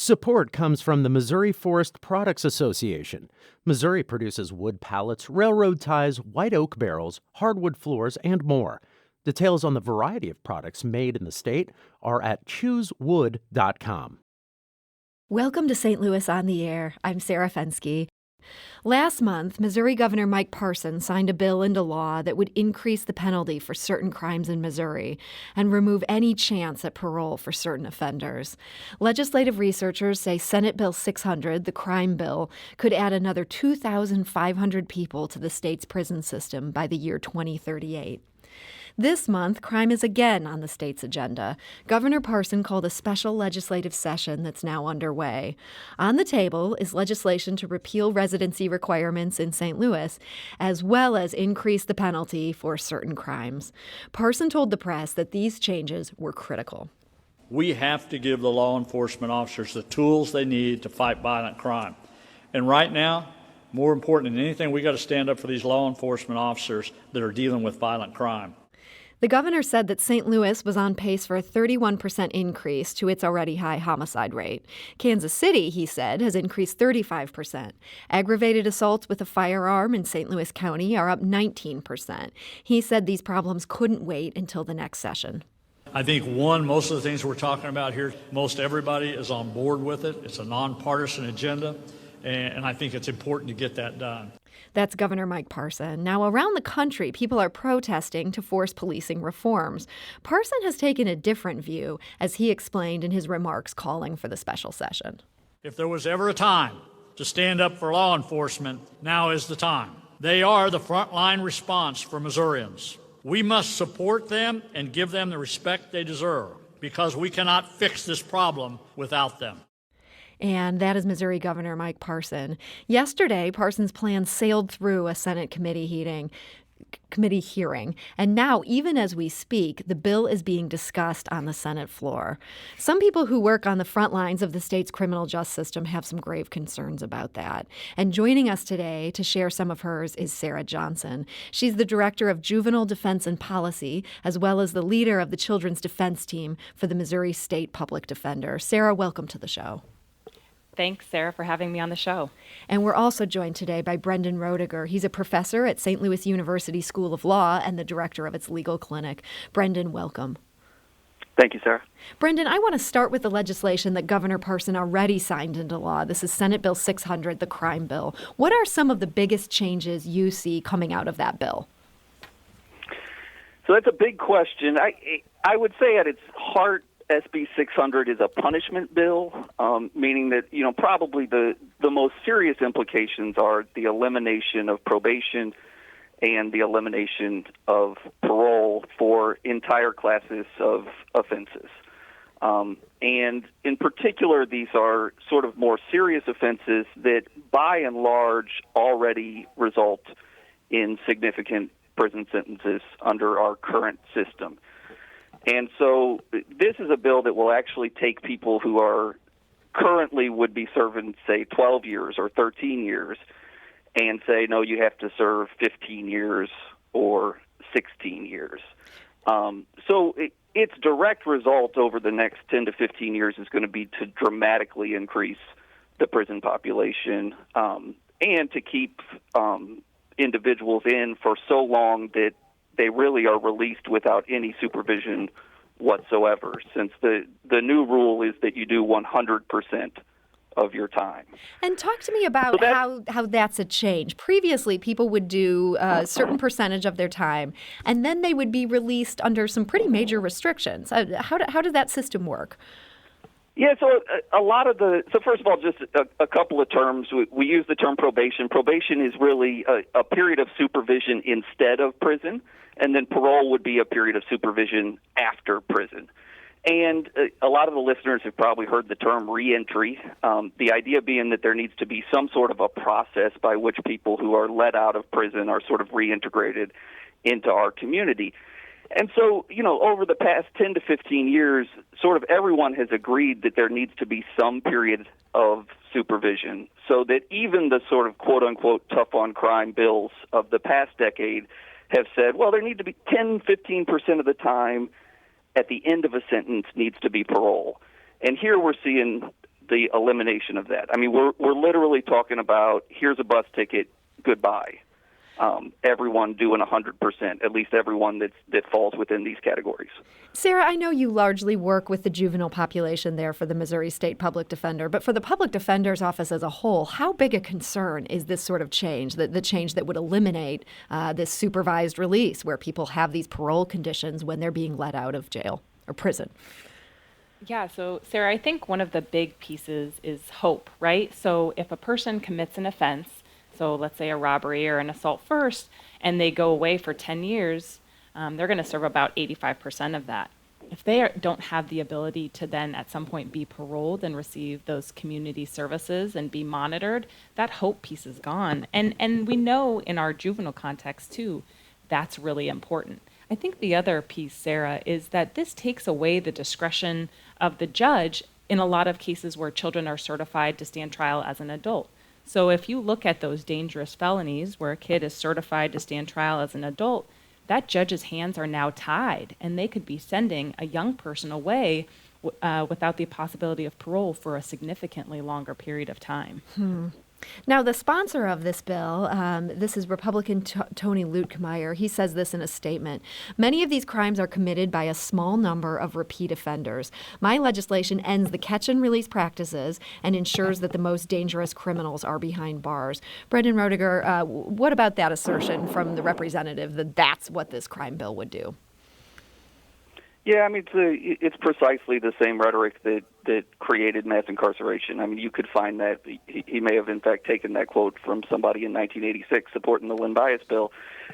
Support comes from the Missouri Forest Products Association. Missouri produces wood pallets, railroad ties, white oak barrels, hardwood floors, and more. Details on the variety of products made in the state are at choosewood.com. Welcome to St. Louis on the Air. I'm Sarah Fenske. Last month, Missouri Governor Parson signed a bill into law that would increase the penalty for certain crimes in Missouri and remove any chance at parole for certain offenders. Legislative researchers say Senate Bill 600, the crime bill, could add another 2,500 people to the state's prison system by the year 2038. This month, crime is again on the state's agenda. Governor Parson called a special legislative session that's now underway. On the table is legislation to repeal residency requirements in St. Louis, as well as increase the penalty for certain crimes. Parson told the press that these changes were critical. We have to give the law enforcement officers the tools they need to fight violent crime. And right now, more important than anything, we got to stand up for these law enforcement officers that are dealing with violent crime. The governor said that St. Louis was on pace for a 31% increase to its already high homicide rate. Kansas City, he said, has increased 35%. Aggravated assaults with a firearm in St. Louis County are up 19%. He said these problems couldn't wait until the next session. I think, most of the things we're talking about here, most everybody is on board with it. It's a nonpartisan agenda, and I think it's important to get that done. That's Governor Parson. Now, around the country, people are protesting to force policing reforms. Parson has taken a different view, as he explained in his remarks calling for the special session. If there was ever a time to stand up for law enforcement, now is the time. They are the frontline response for Missourians. We must support them and give them the respect they deserve, because we cannot fix this problem without them. And that is Missouri Governor Parson. Yesterday, Parson's plan sailed through a Senate committee hearing. And now, even as we speak, the bill is being discussed on the Senate floor. Some people who work on the front lines of the state's criminal justice system have some grave concerns about that. And joining us today to share some of hers is Sarah Johnson. She's the Director of Juvenile Defense and Policy, as well as the leader of the Children's Defense Team for the Missouri State Public Defender. Sarah, welcome to the show. Thanks, Sarah, for having me on the show. And we're also joined today by Brendan Roediger. He's a professor at St. Louis University School of Law and the director of its legal clinic. Brendan, welcome. Thank you, Sarah. Brendan, I want to start with the legislation that Governor Parson already signed into law. This is Senate Bill 600, the crime bill. What are some of the biggest changes you see coming out of that bill? So that's a big question. I would say at its heart, SB 600 is a punishment bill, meaning that, probably the most serious implications are the elimination of probation and the elimination of parole for entire classes of offenses. And in particular, these are sort of more serious offenses that, by and large, already result in significant prison sentences under our current system. And so this is a bill that will actually take people who are currently would be serving, say, 12 years or 13 years and say, no, you have to serve 15 years or 16 years. So its direct result over the next 10 to 15 years is going to be to dramatically increase the prison population and to keep individuals in for so long that they really are released without any supervision whatsoever, since the new rule is that you do 100% of your time. And talk to me about how that's a change. Previously, people would do a certain percentage of their time, and then they would be released under some pretty major restrictions. How did that system work? Yeah, so first of all, just a couple of terms. We use the term probation. Probation is really a period of supervision instead of prison, and then parole would be a period of supervision after prison. And a lot of the listeners have probably heard the term reentry, the idea being that there needs to be some sort of a process by which people who are let out of prison are sort of reintegrated into our community. And so, over the past 10 to 15 years, sort of everyone has agreed that there needs to be some period of supervision so that even the sort of quote-unquote tough-on-crime bills of the past decade have said, well, there need to be 10, 15% of the time at the end of a sentence needs to be parole. And here we're seeing the elimination of that. I mean, we're literally talking about here's a bus ticket, goodbye. Everyone doing 100%, at least everyone that falls within these categories. Sarah, I know you largely work with the juvenile population there for the Missouri State Public Defender, but for the Public Defender's Office as a whole, how big a concern is this sort of change, the change that would eliminate this supervised release where people have these parole conditions when they're being let out of jail or prison? Yeah, so Sarah, I think one of the big pieces is hope, right? So if a person commits an offense, so let's say a robbery or an assault first, and they go away for 10 years, they're going to serve about 85% of that. If they don't have the ability to then at some point be paroled and receive those community services and be monitored, that hope piece is gone. And we know in our juvenile context too, that's really important. I think the other piece, Sarah, is that this takes away the discretion of the judge in a lot of cases where children are certified to stand trial as an adult. So if you look at those dangerous felonies where a kid is certified to stand trial as an adult, that judge's hands are now tied, and they could be sending a young person away without the possibility of parole for a significantly longer period of time. Now, the sponsor of this bill, this is Republican Tony Luetkemeyer. He says this in a statement. Many of these crimes are committed by a small number of repeat offenders. My legislation ends the catch and release practices and ensures that the most dangerous criminals are behind bars. Brendan Roediger, what about that assertion from the representative that that's what this crime bill would do? Yeah, I mean, it's precisely the same rhetoric that created mass incarceration. I mean, you could find that he may have, in fact, taken that quote from somebody in 1986 supporting the Lynn Bias bill.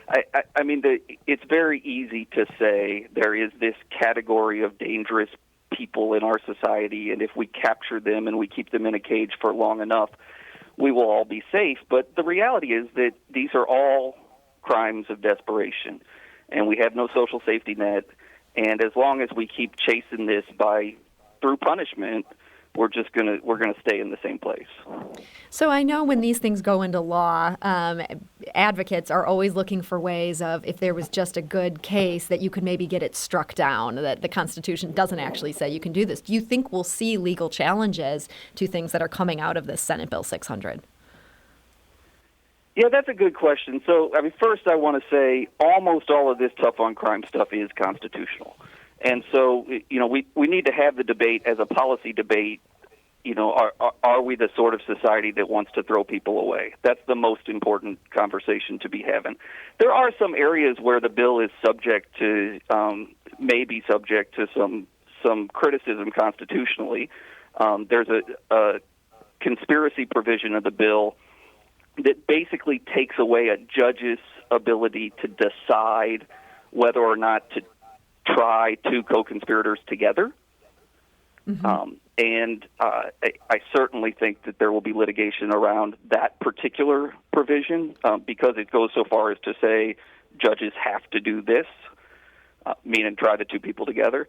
I mean, it's very easy to say there is this category of dangerous people in our society, and if we capture them and we keep them in a cage for long enough, we will all be safe. But the reality is that these are all crimes of desperation, and we have no social safety net. And as long as we keep chasing this through punishment, we're gonna stay in the same place. So I know when these things go into law, advocates are always looking for ways of, if there was just a good case, that you could maybe get it struck down, that the Constitution doesn't actually say you can do this. Do you think we'll see legal challenges to things that are coming out of this Senate Bill 600? Yeah, that's a good question. So, I mean, first I want to say almost all of this tough on crime stuff is constitutional. And so, you know, we need to have the debate as a policy debate. You know, are we the sort of society that wants to throw people away? That's the most important conversation to be having. There are some areas where the bill is subject to, maybe subject to some criticism constitutionally. There's a conspiracy provision of the bill that basically takes away a judge's ability to decide whether or not to try two co-conspirators together. Mm-hmm. I certainly think that there will be litigation around that particular provision because it goes so far as to say judges have to do this, meaning try the two people together.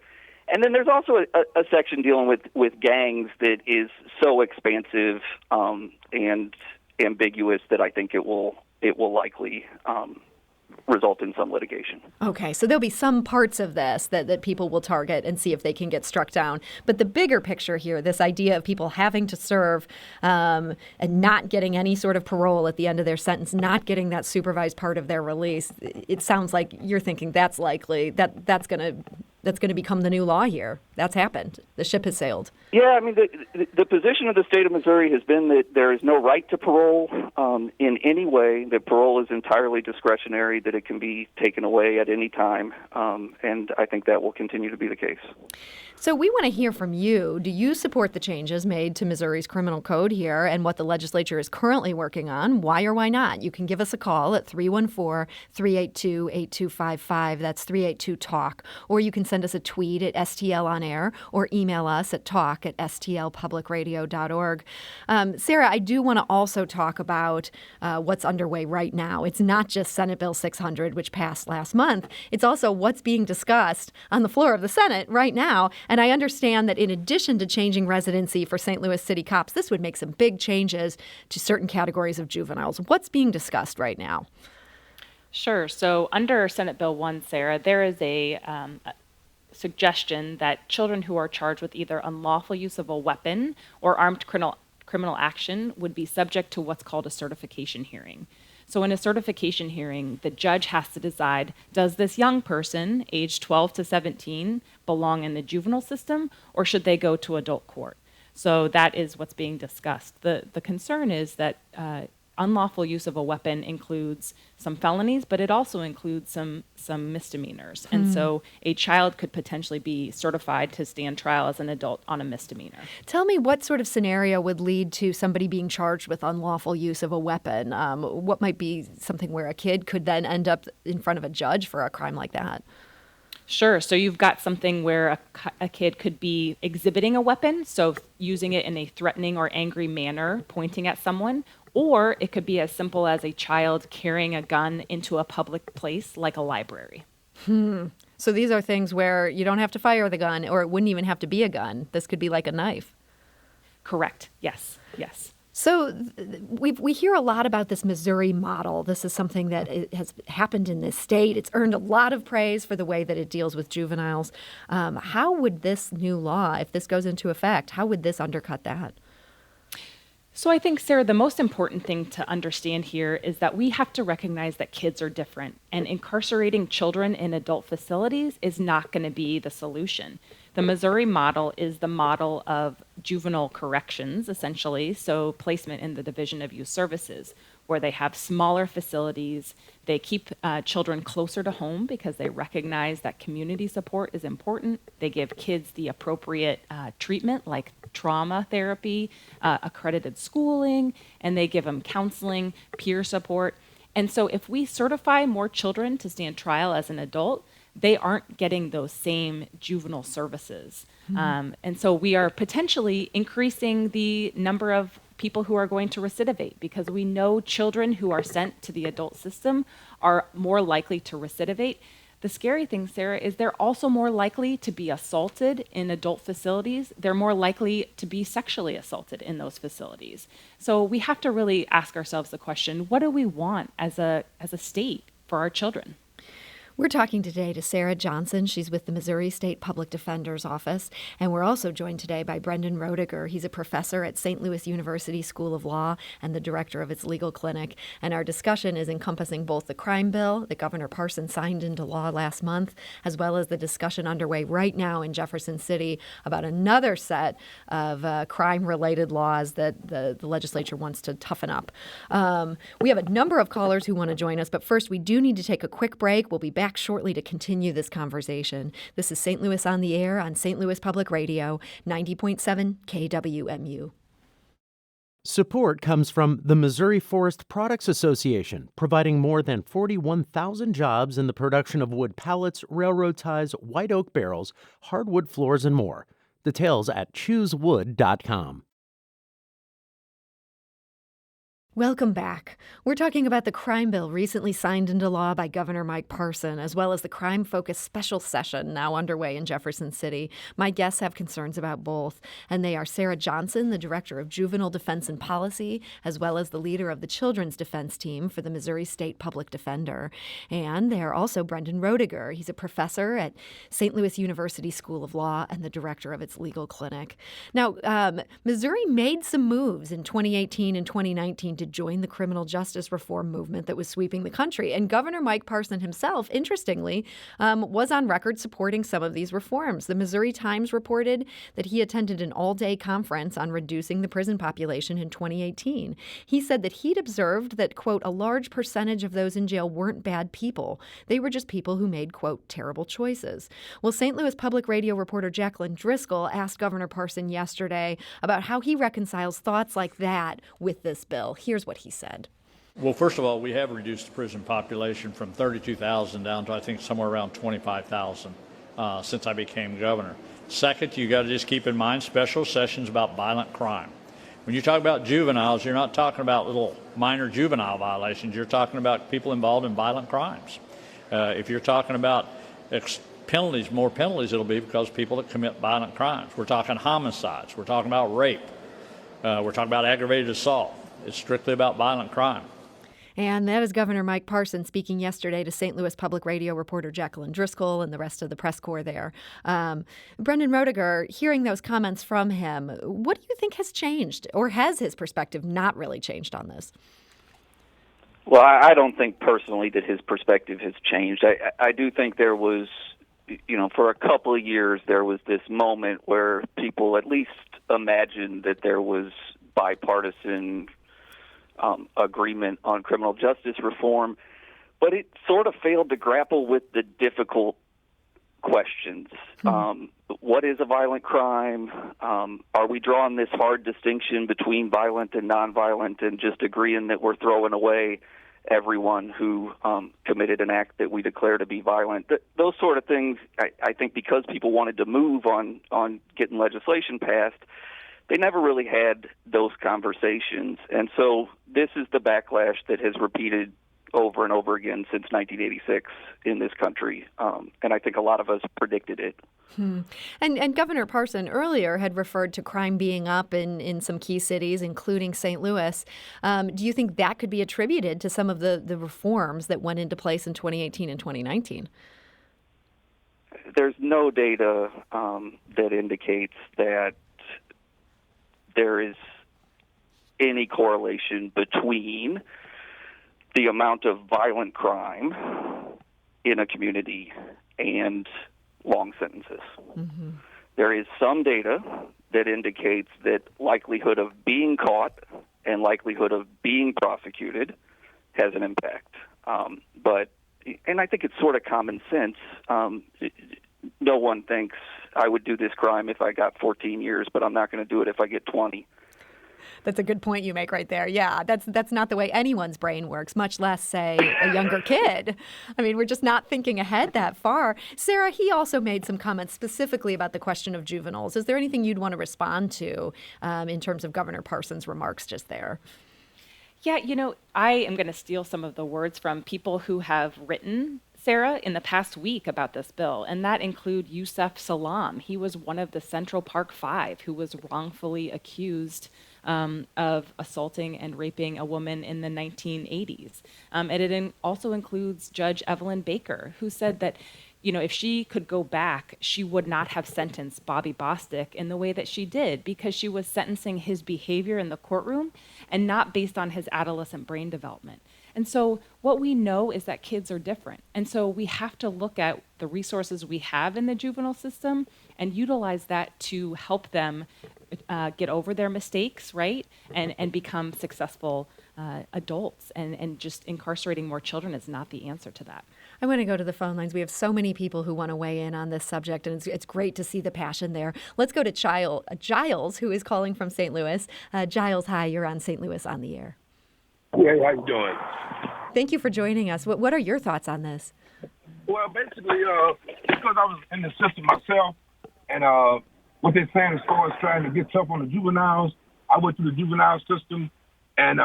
And then there's also a section dealing with gangs that is so expansive and ambiguous that I think it will likely result in some litigation. Okay, so there'll be some parts of this that people will target and see if they can get struck down. But the bigger picture here, this idea of people having to serve and not getting any sort of parole at the end of their sentence, not getting that supervised part of their release, it sounds like you're thinking that's likely, that's going to become the new law here. That's happened. The ship has sailed. Yeah, I mean, the position of the state of Missouri has been that there is no right to parole in any way, that parole is entirely discretionary, that it can be taken away at any time, and I think that will continue to be the case. So we want to hear from you. Do you support the changes made to Missouri's criminal code here and what the legislature is currently working on? Why or why not? You can give us a call at 314-382-8255. That's 382-TALK. Or you can send us a tweet at STL On Air or email us at talk@stlpublicradio.org. Sarah, I do want to also talk about what's underway right now. It's not just Senate Bill 600, which passed last month. It's also what's being discussed on the floor of the Senate right now. And I understand that in addition to changing residency for St. Louis City cops, this would make some big changes to certain categories of juveniles. What's being discussed right now? Sure. So under Senate Bill 1, Sarah, there is a suggestion that children who are charged with either unlawful use of a weapon or armed criminal action would be subject to what's called a certification hearing. So in a certification hearing, the judge has to decide, does this young person, age 12 to 17, belong in the juvenile system, or should they go to adult court? So that is what's being discussed. The concern is that unlawful use of a weapon includes some felonies, but it also includes some misdemeanors. And so a child could potentially be certified to stand trial as an adult on a misdemeanor. Tell me what sort of scenario would lead to somebody being charged with unlawful use of a weapon? What might be something where a kid could then end up in front of a judge for a crime like that? Sure. So you've got something where a kid could be exhibiting a weapon, so using it in a threatening or angry manner, pointing at someone, or it could be as simple as a child carrying a gun into a public place like a library. So these are things where you don't have to fire the gun, or it wouldn't even have to be a gun. This could be like a knife. Correct. Yes. Yes. So we hear a lot about this Missouri model. This is something that has happened in this state. It's earned a lot of praise for the way that it deals with juveniles. How would this new law, if this goes into effect, how would this undercut that? So I think, Sarah, the most important thing to understand here is that we have to recognize that kids are different, and incarcerating children in adult facilities is not going to be the solution. The Missouri model is the model of juvenile corrections, essentially, so placement in the Division of Youth Services, where they have smaller facilities. They keep children closer to home because they recognize that community support is important. They give kids the appropriate treatment, like trauma therapy, accredited schooling, and they give them counseling, peer support. And so if we certify more children to stand trial as an adult, they aren't getting those same juvenile services. And so we are potentially increasing the number of people who are going to recidivate, because we know children who are sent to the adult system are more likely to recidivate. The scary thing, Sarah, is they're also more likely to be assaulted in adult facilities. They're more likely to be sexually assaulted in those facilities. So we have to really ask ourselves the question, what do we want as a state for our children? We're talking today to Sarah Johnson. She's with the Missouri State Public Defender's Office. And we're also joined today by Brendan Roediger. He's a professor at St. Louis University School of Law and the director of its legal clinic. And our discussion is encompassing both the crime bill that Governor Parson signed into law last month, as well as the discussion underway right now in Jefferson City about another set of crime-related laws that the legislature wants to toughen up. We have a number of callers who want to join us, but first we do need to take a quick break. We'll be back shortly to continue this conversation. This is St. Louis on the Air on St. Louis Public Radio, 90.7 KWMU. Support comes from the Missouri Forest Products Association, providing more than 41,000 jobs in the production of wood pallets, railroad ties, white oak barrels, hardwood floors, and more. Details at choosewood.com. Welcome back. We're talking about the crime bill recently signed into law by Governor Mike Parson, as well as the crime-focused special session now underway in Jefferson City. My guests have concerns about both, and they are Sarah Johnson, the Director of Juvenile Defense and Policy, as well as the leader of the Children's Defense Team for the Missouri State Public Defender. And they are also Brendan Roediger. He's a professor at St. Louis University School of Law and the director of its legal clinic. Now, Missouri made some moves in 2018 and 2019 to join the criminal justice reform movement that was sweeping the country. And Governor Mike Parson himself, interestingly, was on record supporting some of these reforms. The Missouri Times reported that he attended an all-day conference on reducing the prison population in 2018. He said that he'd observed that, quote, a large percentage of those in jail weren't bad people. They were just people who made, quote, terrible choices. Well, St. Louis Public Radio reporter Jacqueline Driscoll asked Governor Parson yesterday about how he reconciles thoughts like that with this bill. Here's what he said. Well, first of all, we have reduced the prison population from 32,000 down to, I think, somewhere around 25,000 since I became governor. Second, you got to just keep in mind special sessions about violent crime. When you talk about juveniles, you're not talking about little minor juvenile violations. You're talking about people involved in violent crimes. If you're talking about penalties, more penalties it'll be because people that commit violent crimes. We're talking homicides. We're talking about rape. We're talking about aggravated assault. It's strictly about violent crime. And that is Governor Mike Parson speaking yesterday to St. Louis Public Radio reporter Jacqueline Driscoll and the rest of the press corps there. Brendan Roediger, hearing those comments from him, what do you think has changed, or has his perspective not really changed on this? Well, I don't think personally that his perspective has changed. I do think there was, for a couple of years, there was this moment where people at least imagined that there was bipartisan agreement on criminal justice reform, but it sort of failed to grapple with the difficult questions. What is a violent crime? Are we drawing this hard distinction between violent and nonviolent and just agreeing that we're throwing away everyone who committed an act that we declare to be violent? Those sort of things, I think because people wanted to move on getting legislation passed, they never really had those conversations. And so this is the backlash that has repeated over and over again since 1986 in this country. And I think a lot of us predicted it. And Governor Parson earlier had referred to crime being up in some key cities, including St. Louis. Do you think that could be attributed to some of the reforms that went into place in 2018 and 2019? There's no data that indicates that there is any correlation between the amount of violent crime in a community and long sentences. Mm-hmm. There is some data that indicates that likelihood of being caught and likelihood of being prosecuted has an impact. And I think it's sort of common sense. No one thinks I would do this crime if I got 14 years, but I'm not going to do it if I get 20. That's a good point you make right there. Yeah, that's not the way anyone's brain works, much less, say, a younger kid. I mean, we're just not thinking ahead that far. Sarah, he also made some comments specifically about the question of juveniles. Is there anything you'd want to respond to in terms of Governor Parson's remarks just there? Yeah, I am going to steal some of the words from people who have written, Sarah, in the past week about this bill, and that include Yusef Salaam. He was one of the Central Park Five who was wrongfully accused of assaulting and raping a woman in the 1980s. And it also includes Judge Evelyn Baker, who said that, if she could go back, she would not have sentenced Bobby Bostic in the way that she did, because she was sentencing his behavior in the courtroom and not based on his adolescent brain development. And so what we know is that kids are different. And so we have to look at the resources we have in the juvenile system and utilize that to help them get over their mistakes, right? And become successful adults. And just incarcerating more children is not the answer to that. I want to go to the phone lines. We have so many people who want to weigh in on this subject, and it's great to see the passion there. Let's go to Giles, who is calling from St. Louis. Giles, hi, you're on St. Louis on the Air. Yeah, how you doing? Thank you for joining us. What are your thoughts on this? Well, basically, because I was in the system myself, and what they're saying as far as trying to get tough on the juveniles, I went through the juvenile system, and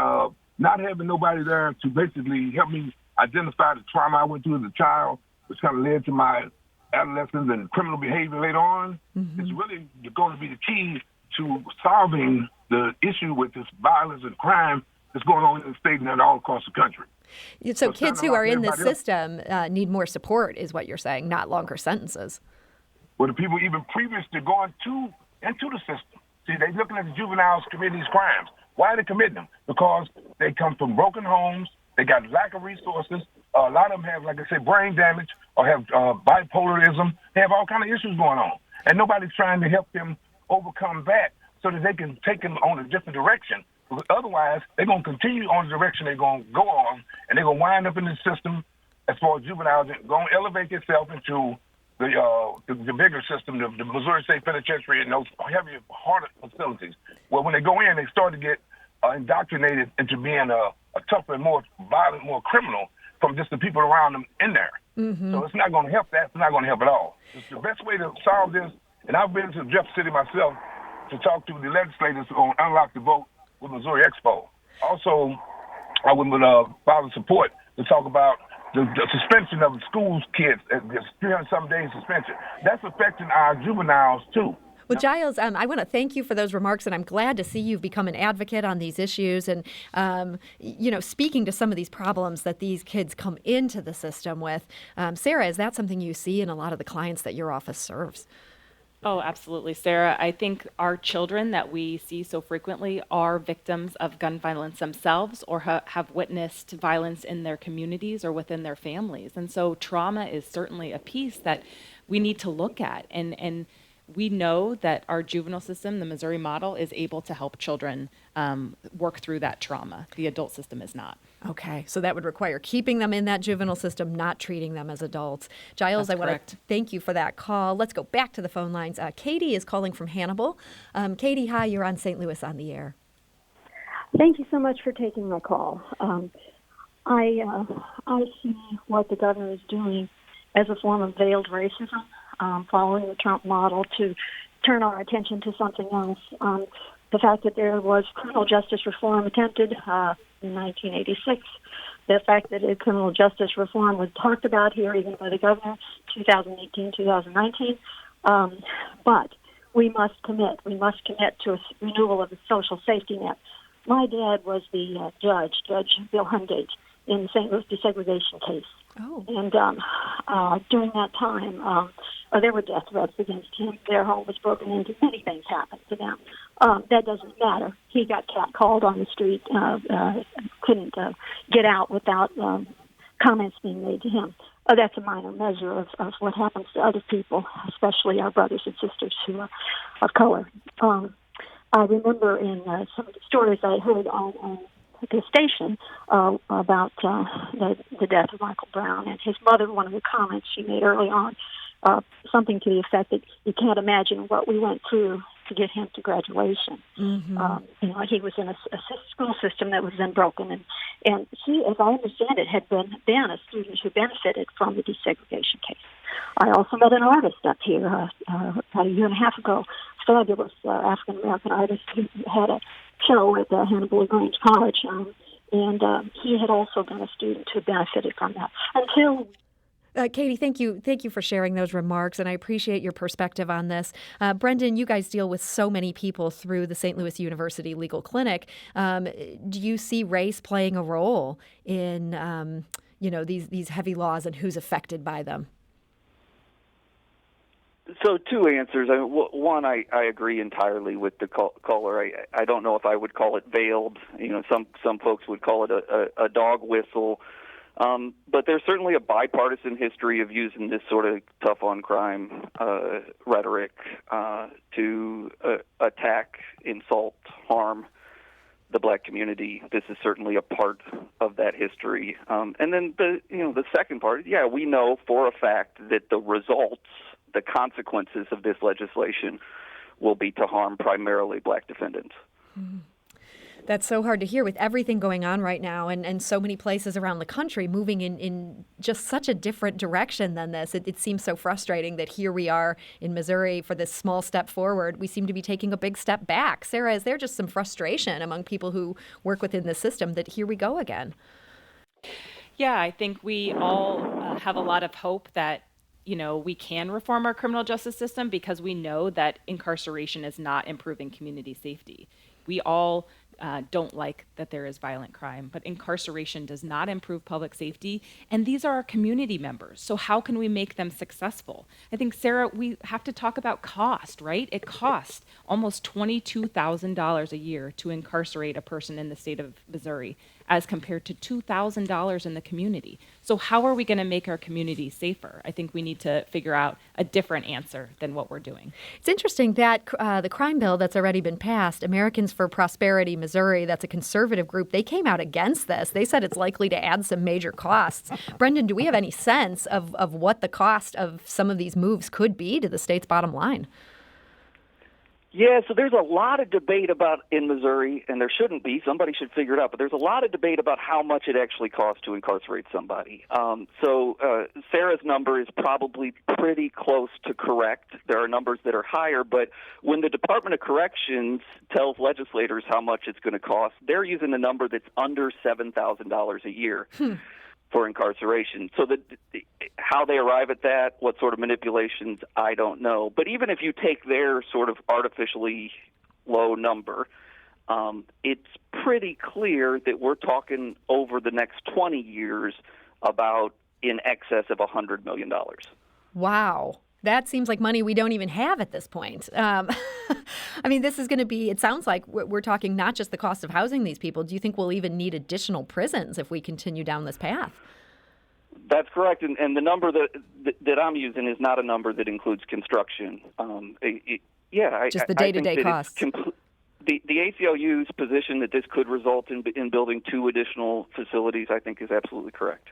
not having nobody there to basically help me identify the trauma I went through as a child, which kind of led to my adolescence and criminal behavior later on, is really going to be the key to solving the issue with this violence and crime that's going on in the state and all across the country. So kids who are in this system need more support, is what you're saying, not longer sentences. Well, the people even previous to going into the system, see, they're looking at the juveniles committing these crimes. Why are they committing them? Because they come from broken homes, they got lack of resources. A lot of them have, like I said, brain damage or have bipolarism. They have all kinds of issues going on. And nobody's trying to help them overcome that so that they can take them on a different direction. Because otherwise, they're going to continue on the direction they're going to go on, and they're going to wind up in the system as far as juveniles, going to elevate themselves into the bigger system, the Missouri State Penitentiary and those heavy, harder facilities. Well, when they go in, they start to get indoctrinated into being a tougher and more violent, more criminal from just the people around them in there. So it's not going to help that. It's not going to help at all. It's the best way to solve this, and I've been to Jefferson City myself to talk to the legislators on Unlock the Vote with Missouri Expo. Also, I went with Father Support to talk about the suspension of schools kids, 300-some days suspension. That's affecting our juveniles, too. Well, Giles, I want to thank you for those remarks, and I'm glad to see you've become an advocate on these issues and, speaking to some of these problems that these kids come into the system with. Sarah, is that something you see in a lot of the clients that your office serves? Oh, absolutely, Sarah. I think our children that we see so frequently are victims of gun violence themselves or have witnessed violence in their communities or within their families. And so trauma is certainly a piece that we need to look at. And we know that our juvenile system, the Missouri model, is able to help children work through that trauma. The adult system is not. Okay, so that would require keeping them in that juvenile system, not treating them as adults. Giles, That's I want correct. to thank you for that call. Let's go back to the phone lines. Katie is calling from Hannibal. Katie, hi, you're on St. Louis on the Air. Thank you so much for taking my call. I see what the governor is doing as a form of veiled racism, following the Trump model to turn our attention to something else. The fact that there was criminal justice reform attempted in 1986, the fact that criminal justice reform was talked about here even by the governor 2018, 2019. But we must commit. We must commit to a renewal of the social safety net. My dad was the Judge Bill Hungate, in the St. Louis desegregation case. Oh. And during that time, there were death threats against him. Their home was broken into. Many things happened to them. That doesn't matter. He got catcalled on the street, couldn't get out without comments being made to him. That's a minor measure of what happens to other people, especially our brothers and sisters who are of color. I remember in some of the stories I heard on the station about the death of Michael Brown and his mother. One of the comments she made early on, something to the effect that you can't imagine what we went through to get him to graduation. Mm-hmm. He was in a school system that was then broken, and he, as I understand it, had been a student who benefited from the desegregation case. I also met an artist up here about a year and a half ago, fabulous African American artist who had a show at Hannibal LaGrange College, and he had also been a student who benefited from that. Until Katie, thank you for sharing those remarks, and I appreciate your perspective on this. Brendan, you guys deal with so many people through the St. Louis University Legal Clinic. Do you see race playing a role in these heavy laws and who's affected by them? So two answers. One, I agree entirely with the caller. I don't know if I would call it veiled. Some folks would call it a dog whistle. But there's certainly a bipartisan history of using this sort of tough on crime rhetoric to attack, insult, harm the black community. This is certainly a part of that history. And then the second part, we know for a fact that the results, the consequences of this legislation will be to harm primarily black defendants. Mm-hmm. That's so hard to hear with everything going on right now and so many places around the country moving in just such a different direction than this. It seems so frustrating that here we are in Missouri for this small step forward. We seem to be taking a big step back. Sarah, is there just some frustration among people who work within the system that here we go again? Yeah, I think we all have a lot of hope that we can reform our criminal justice system because we know that incarceration is not improving community safety. We all don't like that there is violent crime, but incarceration does not improve public safety, and these are our community members. So how can we make them successful? I think, Sarah, we have to talk about cost, right? It costs almost $22,000 a year to incarcerate a person in the state of Missouri, as compared to $2,000 in the community. So how are we going to make our community safer? I think we need to figure out a different answer than what we're doing. It's interesting that the crime bill that's already been passed, Americans for Prosperity Missouri, that's a conservative group, they came out against this. They said it's likely to add some major costs. Brendan, do we have any sense of what the cost of some of these moves could be to the state's bottom line? Yeah, so there's a lot of debate about in Missouri, and there shouldn't be. Somebody should figure it out. But there's a lot of debate about how much it actually costs to incarcerate somebody. So Sarah's number is probably pretty close to correct. There are numbers that are higher, but when the Department of Corrections tells legislators how much it's going to cost, they're using a number that's under $7,000 a year. for incarceration. So how they arrive at that, what sort of manipulations, I don't know. But even if you take their sort of artificially low number, it's pretty clear that we're talking over the next 20 years about in excess of $100 million. Wow. That seems like money we don't even have at this point. I mean, this is going to be, it sounds like we're talking not just the cost of housing these people. Do you think we'll even need additional prisons if we continue down this path? That's correct. And the number that I'm using is not a number that includes construction. Just the day-to-day costs. The ACLU's position that this could result in building 2 additional facilities, I think, is absolutely correct.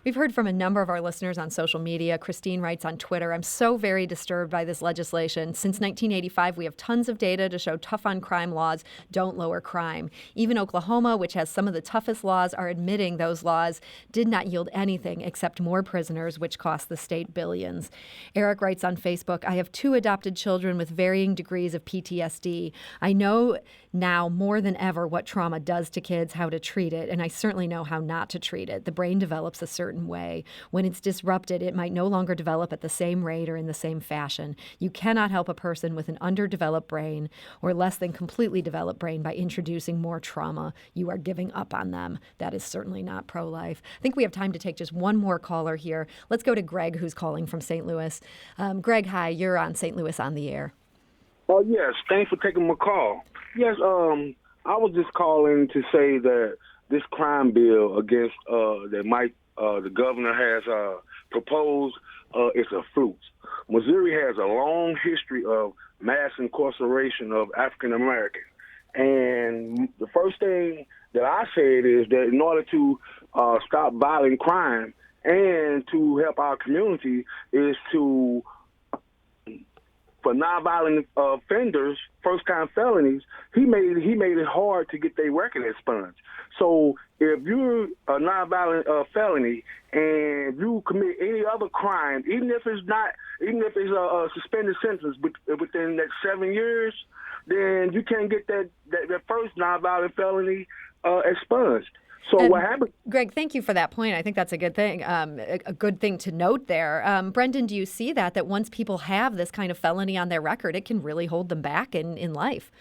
We've heard from a number of our listeners on social media. Christine writes on Twitter, I'm so very disturbed by this legislation. Since 1985, we have tons of data to show tough on crime laws don't lower crime. Even Oklahoma, which has some of the toughest laws, are admitting those laws did not yield anything except more prisoners, which cost the state billions. Eric writes on Facebook, I have 2 adopted children with varying degrees of PTSD. I know now more than ever what trauma does to kids, how to treat it, and I certainly know how not to treat it. The brain develops a certain way. When it's disrupted, it might no longer develop at the same rate or in the same fashion. You cannot help a person with an underdeveloped brain or less than completely developed brain by introducing more trauma. You are giving up on them. That is certainly not pro-life. I think we have time to take just one more caller here. Let's go to Greg, who's calling from St. Louis. Greg, hi. You're on St. Louis on the Air. Oh, yes. Thanks for taking my call. Yes, I was just calling to say that this crime bill against that the governor has proposed is a fruit. Missouri has a long history of mass incarceration of African Americans. And the first thing that I said is that in order to stop violent crime and to help our community is to for nonviolent offenders, first-time felonies, he made it hard to get their record expunged. So if you're a nonviolent felony and you commit any other crime, even if it's a suspended sentence within the next 7 years, then you can't get that first nonviolent felony expunged. So what happened? Greg, thank you for that point. I think that's a good thing, a good thing to note there. Brendan, do you see that once people have this kind of felony on their record, it can really hold them back in life?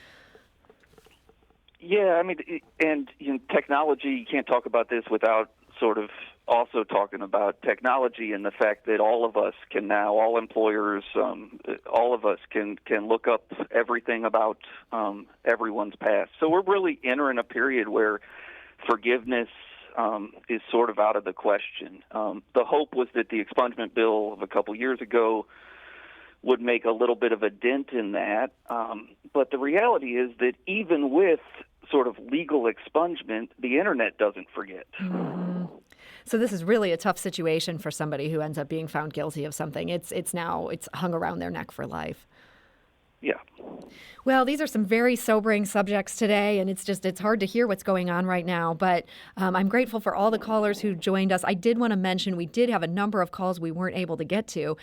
Yeah, I mean, and technology, you can't talk about this without sort of also talking about technology and the fact that all of us can now, all employers, all of us can look up everything about everyone's past. So we're really entering a period where forgiveness is sort of out of the question. The hope was that the expungement bill of a couple years ago would make a little bit of a dent in that. But the reality is that even with sort of legal expungement, the internet doesn't forget. Mm-hmm. So this is really a tough situation for somebody who ends up being found guilty of something. It's hung around their neck for life. Yeah. Well, these are some very sobering subjects today, and it's hard to hear what's going on right now. But I'm grateful for all the callers who joined us. I did want to mention we did have a number of calls we weren't able to get to.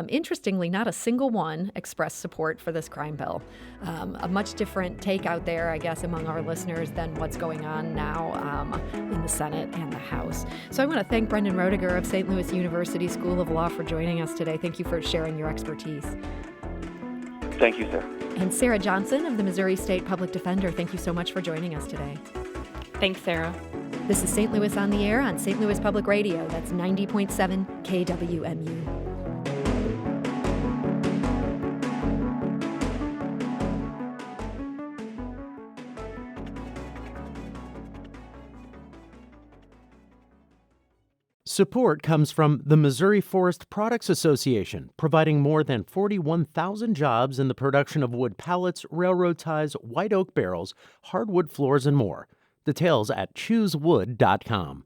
Interestingly, not a single one expressed support for this crime bill. A much different take out there, I guess, among our listeners than what's going on now in the Senate and the House. So I want to thank Brendan Roediger of St. Louis University School of Law for joining us today. Thank you for sharing your expertise. Thank you, Sarah. And Sarah Johnson of the Missouri State Public Defender, thank you so much for joining us today. Thanks, Sarah. This is St. Louis on the Air on St. Louis Public Radio. That's 90.7 KWMU. Support comes from the Missouri Forest Products Association, providing more than 41,000 jobs in the production of wood pallets, railroad ties, white oak barrels, hardwood floors, and more. Details at choosewood.com.